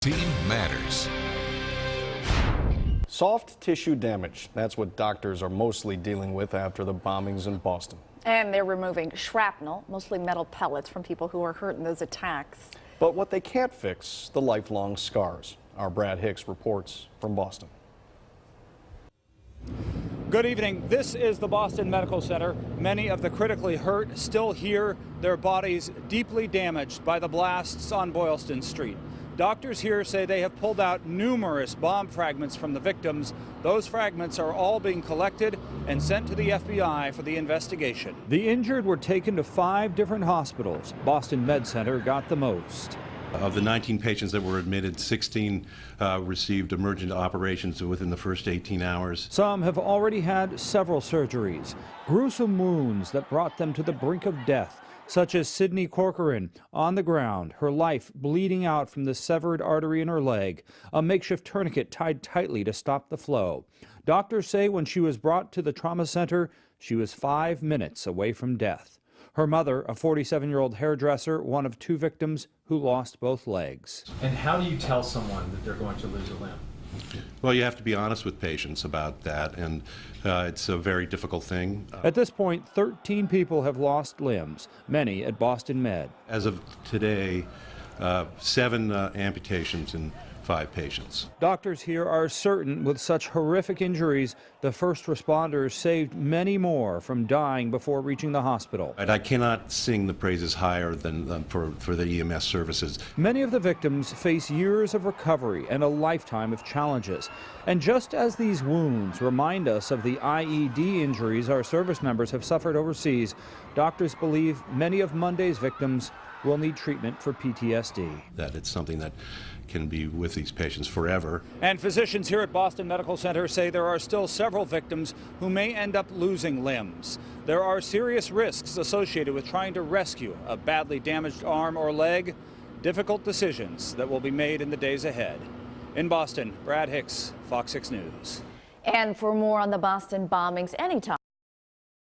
Team matters. Soft tissue damage. That's what doctors are mostly dealing with after the bombings in Boston. And they're removing shrapnel, mostly metal pellets, from people who are hurt in those attacks. But what they can't fix, the lifelong scars. Our Brad Hicks reports from Boston. Good evening. This is the Boston Medical Center. Many of the critically hurt still here, their bodies deeply damaged by the blasts on Boylston Street. Doctors here say they have pulled out numerous bomb fragments from the victims. Those fragments are all being collected and sent to the FBI for the investigation. The injured were taken to 5 different hospitals. Boston Med Center got the most. Of the 19 patients that were admitted, 16 received emergent operations within the first 18 hours. Some have already had several surgeries, gruesome wounds that brought them to the brink of death, such as Sydney Corcoran on the ground, her life bleeding out from the severed artery in her leg, a makeshift tourniquet tied tightly to stop the flow. Doctors say when she was brought to the trauma center, she was 5 minutes away from death. Her mother, a 47-year-old hairdresser, one of 2 victims who lost both legs. And how do you tell someone that they're going to lose a limb? Well, you have to be honest with patients about that, and it's a very difficult thing. At this point, 13 people have lost limbs, many at Boston Med. As of today, 7 amputations in 5 patients. Doctors here are certain with such horrific injuries, the first responders saved many more from dying before reaching the hospital. I cannot sing the praises higher than for the EMS services. Many of the victims face years of recovery and a lifetime of challenges. And just as these wounds remind us of the IED injuries our service members have suffered overseas, doctors believe many of Monday's victims will need treatment for PTSD. That it's something that can be with these patients forever. And physicians here at Boston Medical Center say there are still several victims who may end up losing limbs. There are serious risks associated with trying to rescue a badly damaged arm or leg. Difficult decisions that will be made in the days ahead. In Boston, Brad Hicks, Fox 6 News. And for more on the Boston bombings anytime.